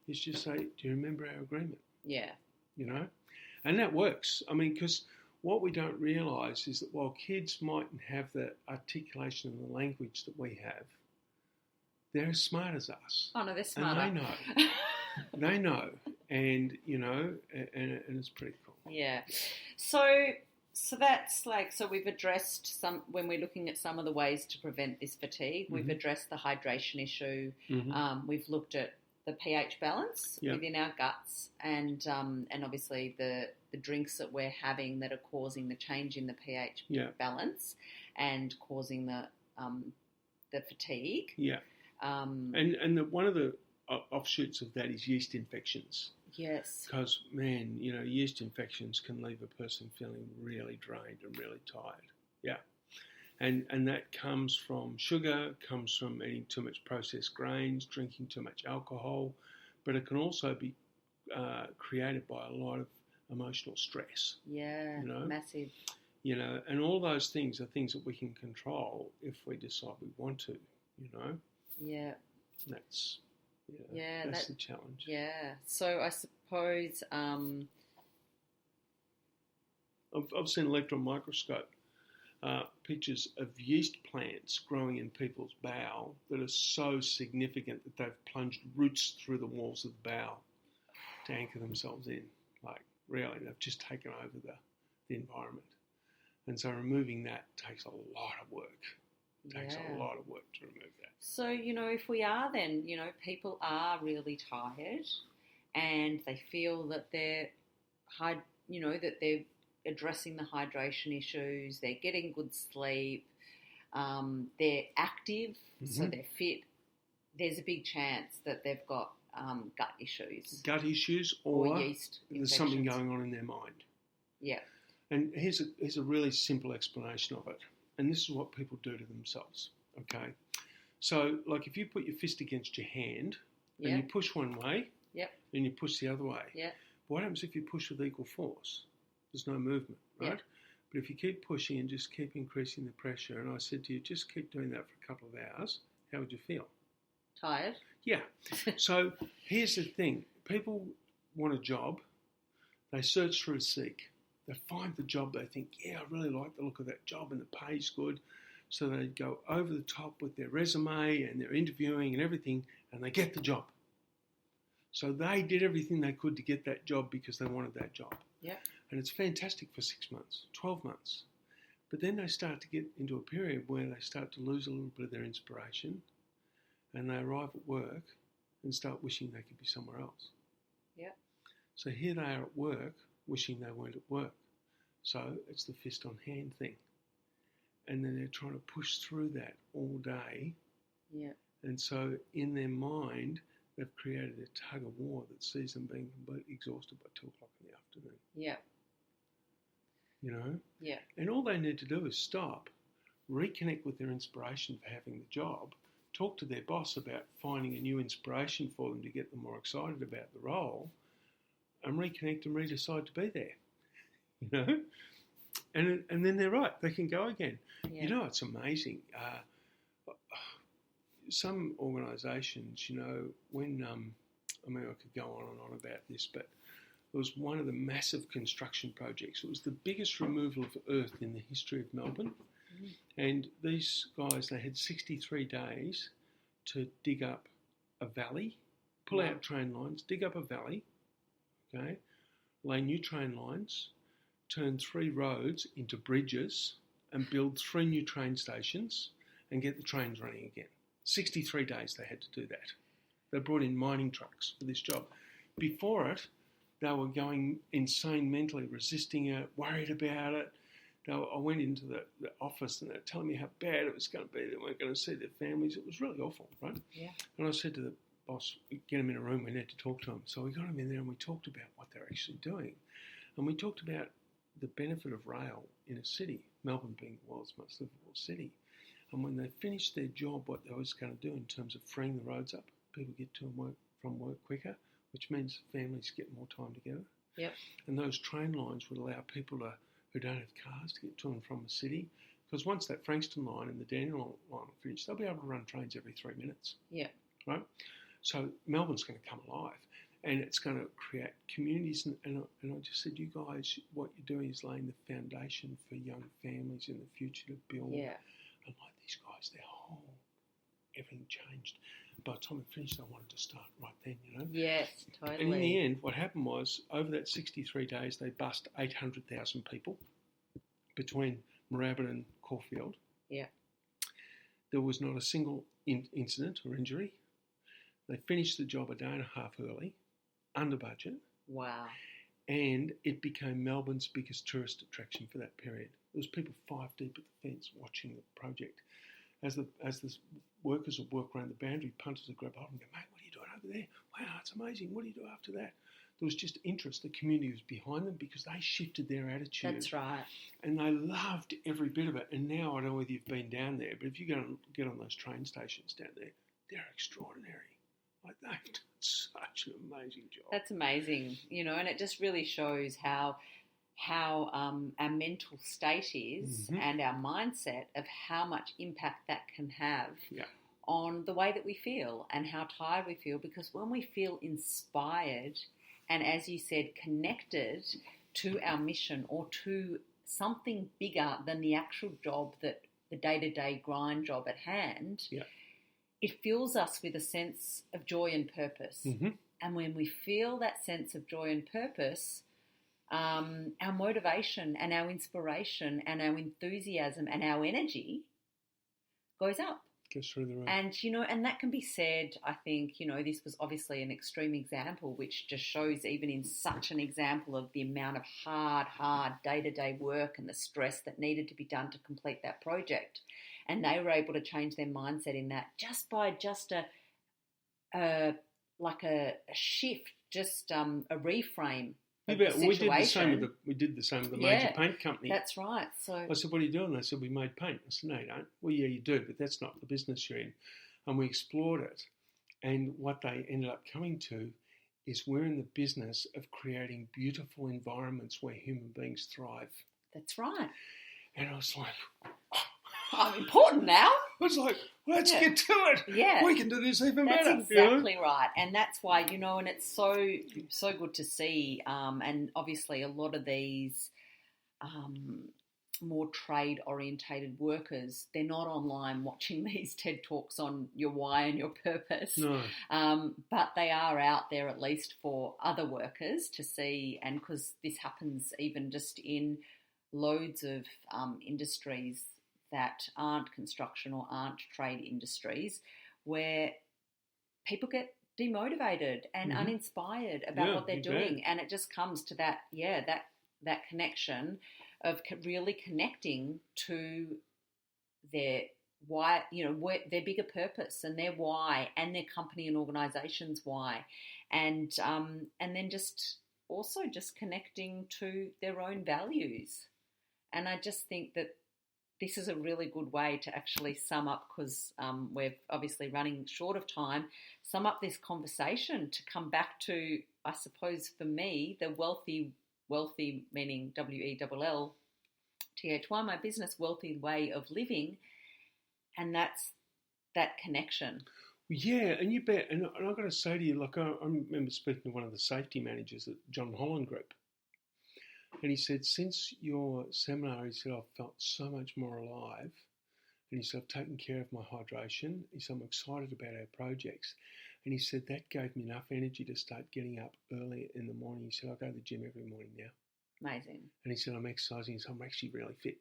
is just say, do you remember our agreement? Yeah. And that works. I mean, because what we don't realise is that while kids mightn't have the articulation and the language that we have, they're as smart as us. Oh, no, they're smarter. And they know. They know. And, and it's pretty cool. Yeah. So that's so we've addressed when we're looking at some of the ways to prevent this fatigue, we've addressed the hydration issue. We've looked at the pH balance within our guts and obviously the drinks that we're having that are causing the change in the pH balance and causing the fatigue. Yeah. And one of the offshoots of that is yeast infections. Yes. Because, man, yeast infections can leave a person feeling really drained and really tired. Yeah. And that comes from sugar, comes from eating too much processed grains, drinking too much alcohol, but it can also be created by a lot of emotional stress. Yeah, massive. And all those things are things that we can control if we decide we want to, Yeah. That's the challenge. Yeah. So I suppose I've seen electron microscope pictures of yeast plants growing in people's bowel that are so significant that they've plunged roots through the walls of the bowel to anchor themselves in. Like, really, they've just taken over the environment. And so removing that takes a lot of work. It takes a lot of work to remove that. So, if we are then, people are really tired and they feel that they're that they're addressing the hydration issues, they're getting good sleep, they're active, so they're fit, there's a big chance that they've got gut issues. Gut issues or yeast infections. There's something going on in their mind. Yeah. And here's a really simple explanation of it. And this is what people do to themselves, okay? So, like if you put your fist against your hand and you push one way and you push the other way, what happens if you push with equal force? There's no movement, right? But if you keep pushing and just keep increasing the pressure, and I said to you, just keep doing that for a couple of hours, how would you feel? Tired. Yeah. So here's the thing. People want a job. They search through Seek. They find the job. They think, yeah, I really like the look of that job and the pay's good. So they go over the top with their resume and their interviewing and everything, and they get the job. So they did everything they could to get that job because they wanted that job. Yeah. And it's fantastic for 6 months, 12 months. But then they start to get into a period where they start to lose a little bit of their inspiration, and they arrive at work and start wishing they could be somewhere else. Yeah. So here they are at work, wishing they weren't at work. So it's the fist on hand thing. And then they're trying to push through that all day. Yeah. And so in their mind, they've created a tug of war that sees them being completely exhausted by 2 o'clock in the afternoon. Yeah. You know? Yeah. And all they need to do is stop, reconnect with their inspiration for having the job, talk to their boss about finding a new inspiration for them to get them more excited about the role, and reconnect and redecide to be there. You know? And then they're right. They can go again. Yeah. You know, it's amazing. Some organisations, you know, when, I mean, I could go on and on about this, but it was one of the massive construction projects. It was the biggest removal of earth in the history of Melbourne. Mm. And these guys, they had 63 days to dig up a valley, pull out train lines, dig up a valley, okay, lay new train lines, turn 3 roads into bridges and build 3 new train stations and get the trains running again. 63 days they had to do that. They brought in mining trucks for this job. Before it, they were going insane mentally, resisting it, worried about it. I went into the office and they were telling me how bad it was going to be. They weren't going to see their families. It was really awful, right? Yeah. And I said to the boss, get them in a room, we need to talk to them. So we got them in there and we talked about what they're actually doing. And we talked about the benefit of rail in a city, Melbourne being the world's most livable city. And when they finished their job, what they was going to do in terms of freeing the roads up, people get to and work from work quicker, which means families get more time together. Yep. And those train lines would allow people who don't have cars to get to and from the city. Because once that Frankston line and the Dandenong line are finished, they'll be able to run trains every 3 minutes. Yeah. Right? So Melbourne's going to come alive. And it's going to create communities. And I just said, you guys, what you're doing is laying the foundation for young families in the future to build. Yeah. And like these guys, everything changed. By the time we finished, I wanted to start right then, you know? Yes, totally. And in the end, what happened was, over that 63 days, they bussed 800,000 people between Moorabbin and Caulfield. Yeah. There was not a single incident or injury. They finished the job a day and a half early, under budget. Wow. And it became Melbourne's biggest tourist attraction for that period. There was people 5 deep at the fence watching the project. As the workers would work around the boundary, punters would grab hold and go, mate, what are you doing over there? Wow, it's amazing. What do you do after that? There was just interest. The community was behind them because they shifted their attitude. That's right. And they loved every bit of it. And now, I don't know whether you've been down there, but if you go and get on those train stations down there, they're extraordinary. Like, they've done such an amazing job. That's amazing, you know, and it just really shows how our mental state is and our mindset of how much impact that can have on the way that we feel and how tired we feel. Because when we feel inspired and, as you said, connected to our mission or to something bigger than the actual job, that the day-to-day grind job at hand, it fills us with a sense of joy and purpose. And when we feel that sense of joy and purpose, our motivation and our inspiration and our enthusiasm and our energy goes up. Goes through the roof. And, you know, and that can be said, I think, you know, this was obviously an extreme example, which just shows even in such an example of the amount of hard day-to-day work and the stress that needed to be done to complete that project. And they were able to change their mindset in that just by just a shift, just a reframe. We did the same with the major paint company. That's right. So I said, what are you doing? They said, we made paint. I said, no, you don't. Well, yeah, you do, but that's not the business you're in. And we explored it. And what they ended up coming to is we're in the business of creating beautiful environments where human beings thrive. That's right. And I was like, I'm important now. It's like, let's get to it. Yeah. We can do this even better. That's exactly right. And that's why, and it's so good to see. And obviously a lot of these more trade-orientated workers, they're not online watching these TED Talks on your why and your purpose. No. But they are out there at least for other workers to see, and because this happens even just in loads of industries that aren't construction or aren't trade industries, where people get demotivated and uninspired about what they're doing. And it just comes to that connection of really connecting to their why, their bigger purpose and their why, and their company and organisation's why, and then just connecting to their own values. And I just think that this is a really good way to actually sum up, because we're obviously running short of time, sum up this conversation to come back to, I suppose for me, the wealthy meaning WELLTHY, my business, Wellthy way of living, and that's that connection. Yeah, and you bet. And I've got to say to you, like I remember speaking to one of the safety managers at John Holland Group, and he said, since your seminar, he said, I've felt so much more alive. And he said, I've taken care of my hydration. He said, I'm excited about our projects. And he said, that gave me enough energy to start getting up early in the morning. He said, I go to the gym every morning now. Amazing. And he said, I'm exercising, so I'm actually really fit.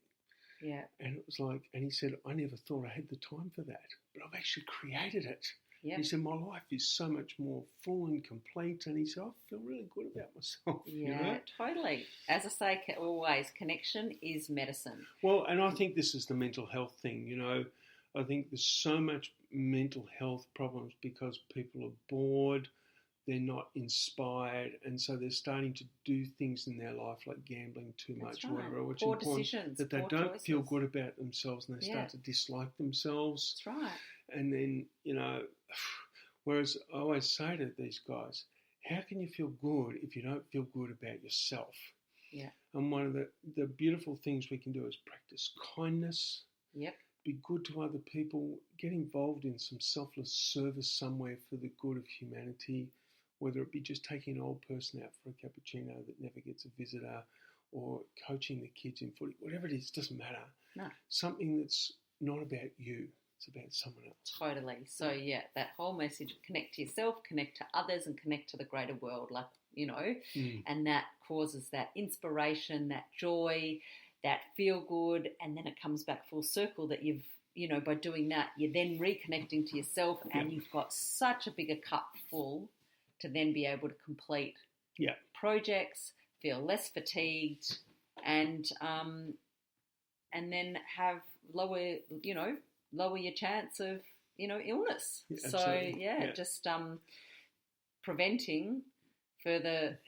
Yeah. And it was like, and he said, I never thought I had the time for that, but I've actually created it. Yep. He said, my life is so much more full and complete. And he said, I feel really good about myself. Yeah, totally. As I say, always, connection is medicine. Well, and I think this is the mental health thing, I think there's so much mental health problems because people are bored, they're not inspired, and so they're starting to do things in their life like gambling too much, or whatever, which poor important, decisions, that they poor don't choices. feel good about themselves, and they start to dislike themselves. That's right. And then, whereas I always say to these guys, how can you feel good if you don't feel good about yourself? Yeah. And one of the beautiful things we can do is practice kindness. Yep. Be good to other people, get involved in some selfless service somewhere for the good of humanity, whether it be just taking an old person out for a cappuccino that never gets a visitor, or coaching the kids in footy, whatever it is, doesn't matter. No. Something that's not about you, it's about someone else. Totally. So that whole message of connect to yourself, connect to others, and connect to the greater world, and that causes that inspiration, that joy, that feel good, and then it comes back full circle that you've, by doing that, you're then reconnecting to yourself, and you've got such a bigger cup full to then be able to complete projects, feel less fatigued, and then have lower your chance of, illness. Just preventing further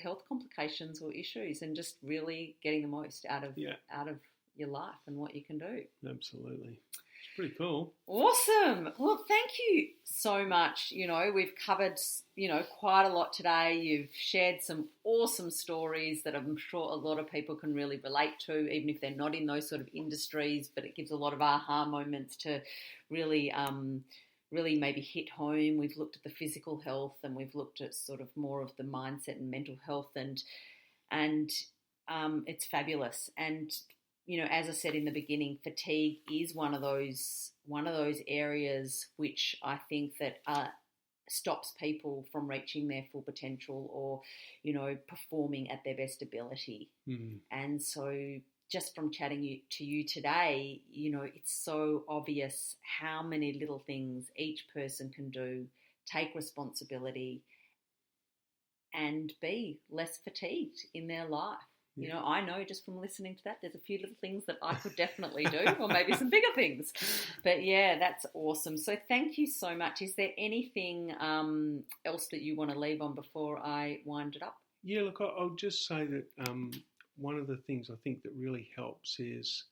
health complications or issues, and just really getting the most out of your life and what you can do. Absolutely. It's pretty cool. Awesome. Well, thank you so much. We've covered, quite a lot today. You've shared some awesome stories that I'm sure a lot of people can really relate to, even if they're not in those sort of industries, but it gives a lot of aha moments to really maybe hit home. We've looked at the physical health, and we've looked at sort of more of the mindset and mental health, and it's fabulous. And as I said in the beginning, fatigue is one of those areas which I think that stops people from reaching their full potential, or performing at their best ability. Mm. And so, just from chatting to you today, it's so obvious how many little things each person can do, take responsibility, and be less fatigued in their life. Yeah. I know just from listening to that, there's a few little things that I could definitely do, or maybe some bigger things. But that's awesome. So thank you so much. Is there anything else that you want to leave on before I wind it up? Yeah, look, I'll just say that one of the things I think that really helps is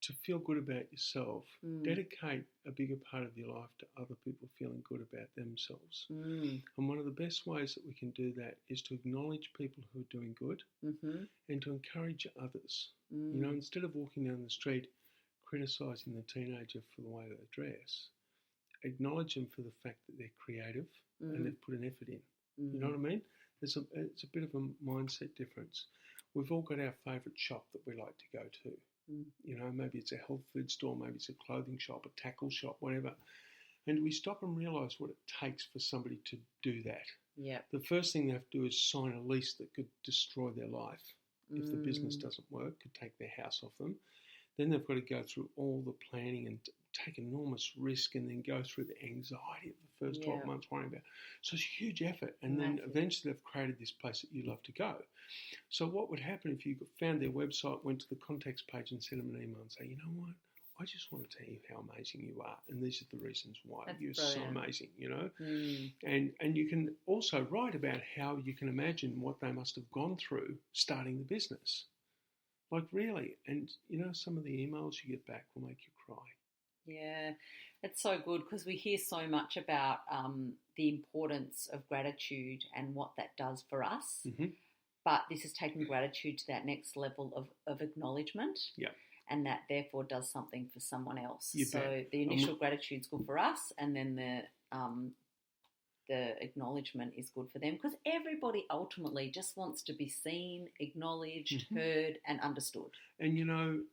to feel good about yourself, dedicate a bigger part of your life to other people feeling good about themselves. And one of the best ways that we can do that is to acknowledge people who are doing good and to encourage others. You know, instead of walking down the street criticising the teenager for the way they dress, acknowledge them for the fact that they're creative and they've put an effort in. You know what I mean? It's a bit of a mindset difference. We've all got our favourite shop that we like to go to. You know, maybe it's a health food store, maybe it's a clothing shop, a tackle shop, whatever. And we stop and realise what it takes for somebody to do that. Yeah. The first thing they have to do is sign a lease that could destroy their life. If the business doesn't work, could take their house off them. Then they've got to go through all the planning and take enormous risk and then go through the anxiety of the first 12 months worrying about it. So it's a huge effort. And then eventually they've created this place that you love to go. So what would happen if you found their website, went to the contacts page and sent them an email and say, you know what, I just want to tell you how amazing you are. And these are the reasons why you're so amazing, you know. And you can also write about how you can imagine what they must have gone through starting the business. Like really, and you know, some of the emails you get back will make you cry. Yeah, it's so good because we hear so much about the importance of gratitude and what that does for us. But this is taking gratitude to that next level of acknowledgement. Yeah. And that therefore does something for someone else. So the initial gratitude's good for us, and then the acknowledgement is good for them, because everybody ultimately just wants to be seen, acknowledged, heard, and understood. And you know,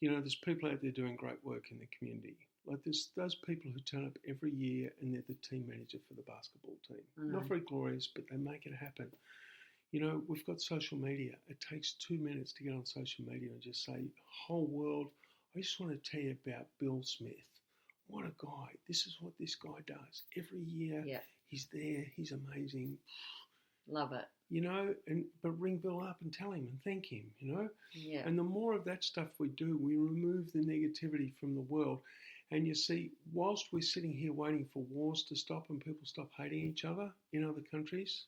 there's people out there doing great work in the community. Like there's those people who turn up every year and they're the team manager for the basketball team. Not very glorious, but they make it happen. You know, we've got social media. It takes 2 minutes to get on social media and just say, whole world, I just want to tell you about Bill Smith. What a guy. This is what this guy does. Every year he's there. He's amazing. Love it. You know, but ring Bill up and tell him and thank him, you know. Yeah. And the more of that stuff we do, we remove the negativity from the world. And you see, whilst we're sitting here waiting for wars to stop and people stop hating each other in other countries,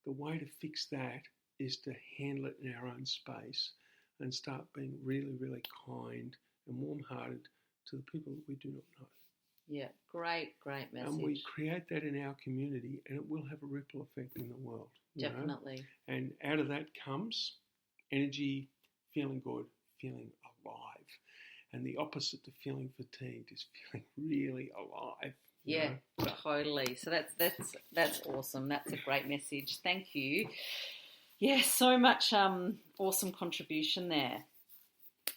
the way to fix that is to handle it in our own space and start being really, really kind and warm-hearted to the people that we do not know. Yeah, great message. And we create that in our community and it will have a ripple effect in the world. Definitely. You know? And out of that comes energy, feeling good, feeling alive. And the opposite to feeling fatigued is feeling really alive. Yeah, totally. So that's awesome. That's a great message. Thank you. Yeah, so much awesome contribution there.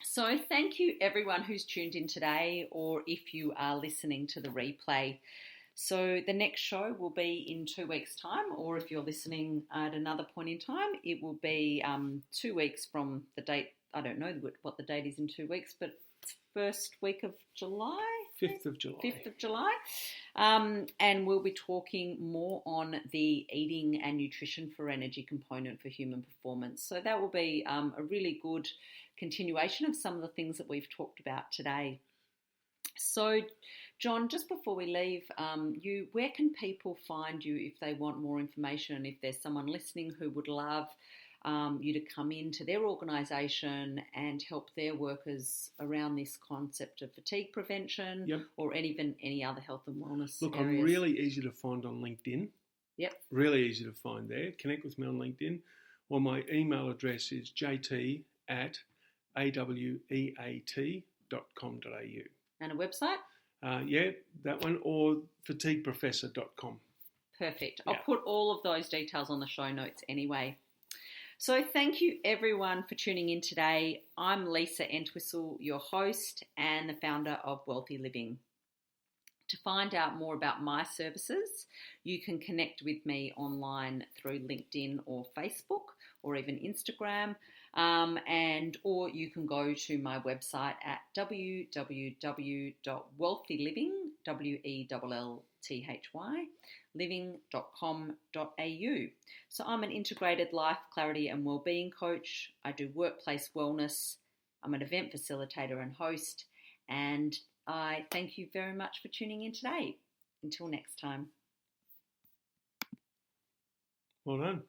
So thank you everyone who's tuned in today, or if you are listening to the replay. So the next show will be in 2 weeks' time, or if you're listening at another point in time, it will be 2 weeks from the date. I don't know what the date is in 2 weeks, but it's first week of July. 5th of July. 5th of July. And we'll be talking more on the eating and nutrition for energy component for human performance. So that will be a really good continuation of some of the things that we've talked about today. So, John, just before we leave, where can people find you if they want more information, if there's someone listening who would love you to come into their organisation and help their workers around this concept of fatigue prevention, or even any other health and wellness Look, areas? I'm really easy to find on LinkedIn. Yep. Really easy to find there. Connect with me on LinkedIn. Or my email address is jt@aweat.com.au. And a website? That one, or fatigueprofessor.com. Perfect. I'll put all of those details on the show notes anyway. So thank you everyone for tuning in today. I'm Lisa Entwistle, your host and the founder of Wellthy Living. To find out more about my services, you can connect with me online through LinkedIn or Facebook or even Instagram, or you can go to my website at www.wellthyliving, living.com.au. So I'm an integrated life, clarity and wellbeing coach. I do workplace wellness. I'm an event facilitator and host, and I thank you very much for tuning in today. Until next time. Well done.